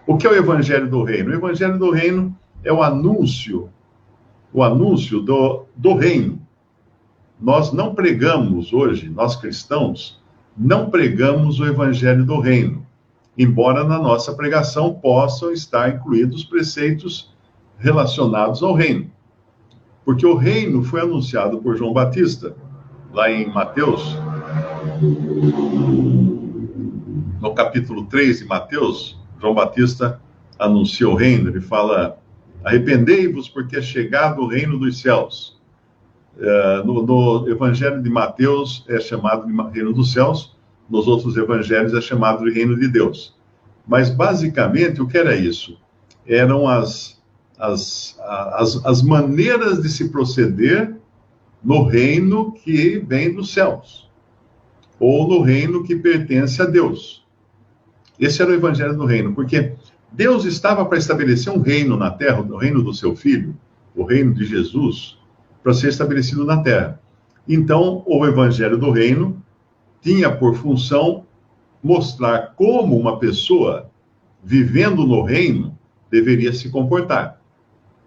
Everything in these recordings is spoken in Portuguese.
O que é o Evangelho do Reino? O Evangelho do Reino é o anúncio do reino. Nós não pregamos hoje, nós cristãos, não pregamos o Evangelho do Reino, embora na nossa pregação possam estar incluídos preceitos relacionados ao reino. Porque o reino foi anunciado por João Batista, lá em Mateus, no capítulo 3 de Mateus, João Batista anuncia o reino, ele fala: arrependei-vos porque é chegado o reino dos céus. No Evangelho de Mateus é chamado de reino dos céus, nos outros evangelhos é chamado de reino de Deus. Mas, basicamente, o que era isso? Eram as maneiras de se proceder no reino que vem dos céus, ou no reino que pertence a Deus. Esse era o Evangelho do Reino, porque Deus estava para estabelecer um reino na terra, o reino do seu Filho, o reino de Jesus, para ser estabelecido na terra. Então, o Evangelho do Reino tinha por função mostrar como uma pessoa, vivendo no reino, deveria se comportar.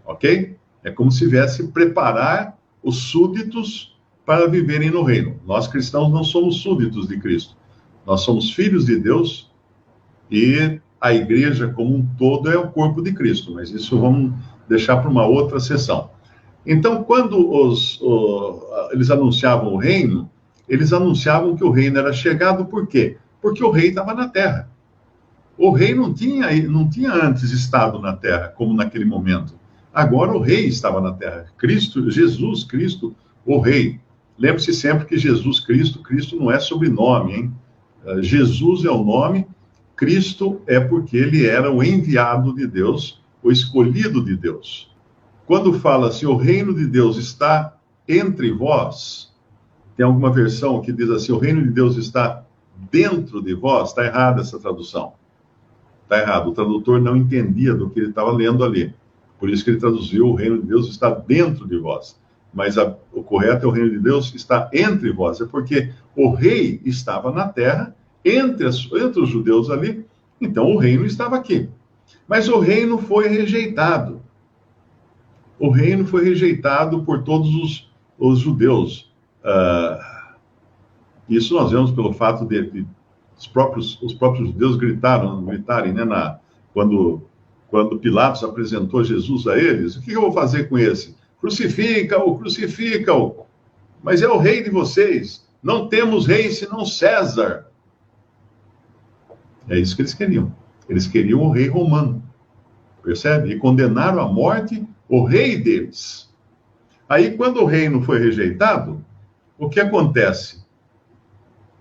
Ok? É como se viesse preparar os súditos para viverem no reino. Nós cristãos não somos súditos de Cristo. Nós somos filhos de Deus e a igreja como um todo é o corpo de Cristo. Mas isso vamos deixar para uma outra sessão. Então, quando eles anunciavam o reino, eles anunciavam que o reino era chegado, por quê? Porque o rei estava na terra. O rei não tinha antes estado na terra, como naquele momento. Agora o rei estava na terra. Jesus Cristo, o rei. Lembre-se sempre que Jesus Cristo não é sobrenome, hein? Jesus é o nome, Cristo é porque ele era o enviado de Deus, o escolhido de Deus. Quando fala assim, o reino de Deus está entre vós, tem alguma versão que diz assim, o reino de Deus está dentro de vós, está errada essa tradução. Está errado, o tradutor não entendia do que ele estava lendo ali. Por isso que ele traduziu, o reino de Deus está dentro de vós. Mas o correto é o reino de Deus está entre vós. É porque o rei estava na terra, entre os judeus ali, então o reino estava aqui. Mas o reino foi rejeitado. O reino foi rejeitado por todos os judeus. Isso nós vemos pelo fato de os próprios judeus gritarem, né, quando Pilatos apresentou Jesus a eles: o que eu vou fazer com esse? Crucifica-o, crucifica-o. Mas é o rei de vocês. Não temos rei senão César. É isso que eles queriam. Eles queriam o rei romano. Percebe? E condenaram à morte o rei deles. Aí, quando o reino foi rejeitado, o que acontece?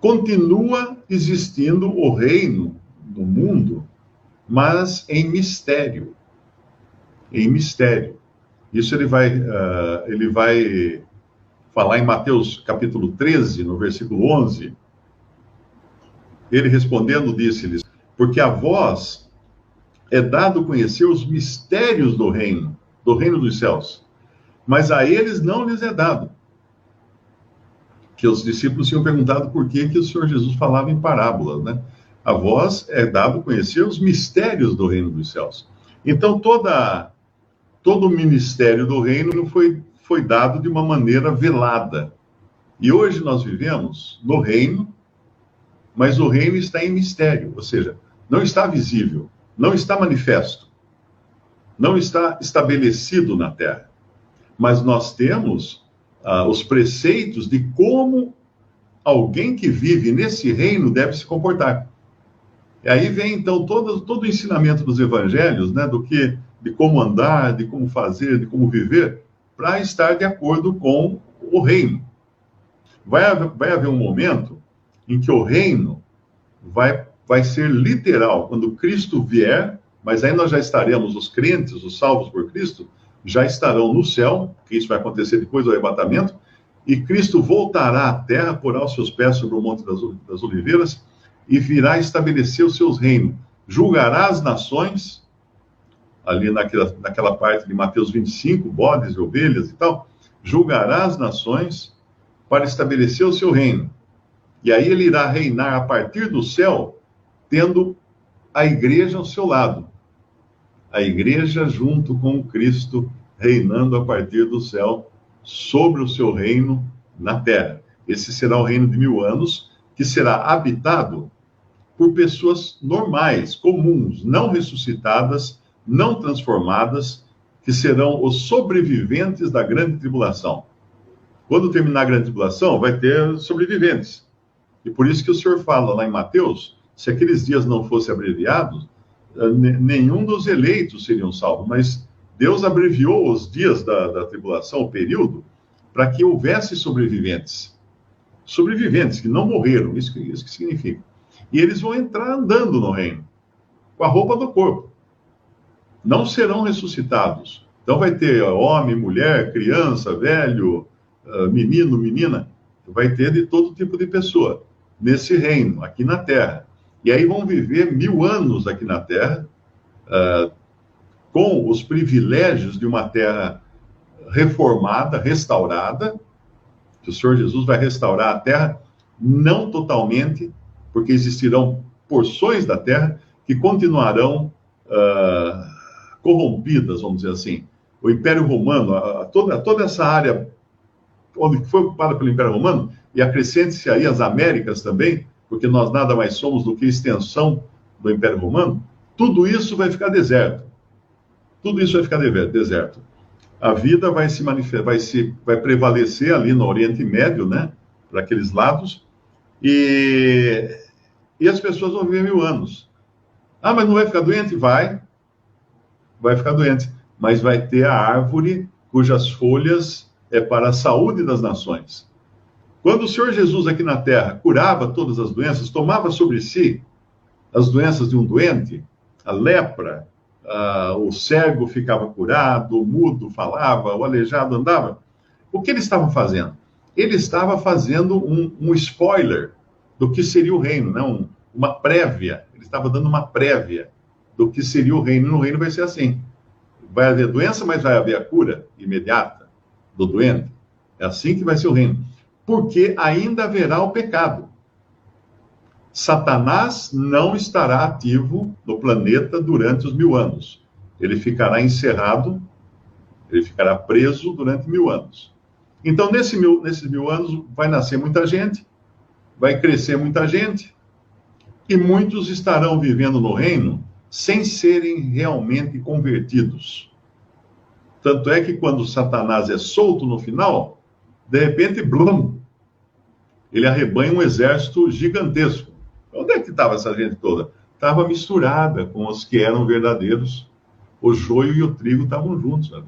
Continua existindo o reino no mundo, mas em mistério. Em mistério. Isso ele vai falar em Mateus capítulo 13, no versículo 11. Ele respondendo disse-lhes: porque a vós é dado conhecer os mistérios do reino dos céus, mas a eles não lhes é dado. Que os discípulos tinham perguntado por que o Senhor Jesus falava em parábolas, né? A vós é dado conhecer os mistérios do reino dos céus. Então, todo o ministério do reino foi dado de uma maneira velada. E hoje nós vivemos no reino, mas o reino está em mistério, ou seja, não está visível, não está manifesto, não está estabelecido na terra. Mas nós temos os preceitos de como alguém que vive nesse reino deve se comportar. E aí vem, então, todo o ensinamento dos evangelhos, né, de como andar, de como fazer, de como viver, para estar de acordo com o reino. Vai haver um momento em que o reino vai ser literal, quando Cristo vier, mas aí nós já estaremos, os crentes, os salvos por Cristo, já estarão no céu, que isso vai acontecer depois do arrebatamento, e Cristo voltará à terra, porá os seus pés sobre o Monte das Oliveiras, e virá estabelecer os seus reinos. Julgará as nações, ali naquela parte de Mateus 25, bodes e ovelhas e tal, julgará as nações para estabelecer o seu reino. E aí ele irá reinar a partir do céu, tendo a igreja ao seu lado. A igreja junto com Cristo, reinando a partir do céu, sobre o seu reino na terra. Esse será o reino de 1000 anos, que será habitado por pessoas normais, comuns, não ressuscitadas, não transformadas, que serão os sobreviventes da grande tribulação. Quando terminar a grande tribulação, vai ter sobreviventes. E por isso que o Senhor fala lá em Mateus, se aqueles dias não fossem abreviados, nenhum dos eleitos seriam salvos. Mas Deus abreviou os dias da tribulação, o período, para que houvesse sobreviventes. Sobreviventes que não morreram, isso que significa. E eles vão entrar andando no reino, com a roupa do corpo. Não serão ressuscitados. Então vai ter homem, mulher, criança, velho, menino, menina. Vai ter de todo tipo de pessoa nesse reino, aqui na Terra. E aí vão viver 1000 anos aqui na Terra, com os privilégios de uma Terra reformada, restaurada, que o Senhor Jesus vai restaurar a Terra, não totalmente, porque existirão porções da Terra que continuarão corrompidas, vamos dizer assim. O Império Romano, toda essa área onde foi ocupada pelo Império Romano, e acrescente-se aí as Américas também, porque nós nada mais somos do que extensão do Império Romano, tudo isso vai ficar deserto. Tudo isso vai ficar deserto. A vida vai se manifestar, vai prevalecer ali no Oriente Médio, né, para aqueles lados, e as pessoas vão viver 1000 anos. Ah, mas não vai ficar doente? Vai ficar doente, mas vai ter a árvore cujas folhas é para a saúde das nações. Quando o Senhor Jesus aqui na Terra curava todas as doenças, tomava sobre si as doenças de um doente, a lepra, o cego ficava curado, o mudo falava, o aleijado andava. O que ele estava fazendo? Ele estava fazendo um spoiler do que seria o reino, né? Uma prévia. Ele estava dando uma prévia do que seria o reino. E no reino vai ser assim. Vai haver doença, mas vai haver a cura imediata do doente. É assim que vai ser o reino. Porque ainda haverá o pecado. Satanás não estará ativo no planeta durante os 1000 anos. Ele ficará encerrado, ele ficará preso durante 1000 anos. Então, nesses 1000 anos, vai nascer muita gente, vai crescer muita gente, e muitos estarão vivendo no reino sem serem realmente convertidos. Tanto é que quando Satanás é solto no final, de repente, blum, ele arrebanha um exército gigantesco. Onde é que estava essa gente toda? Estava misturada com os que eram verdadeiros. O joio e o trigo estavam juntos, sabe?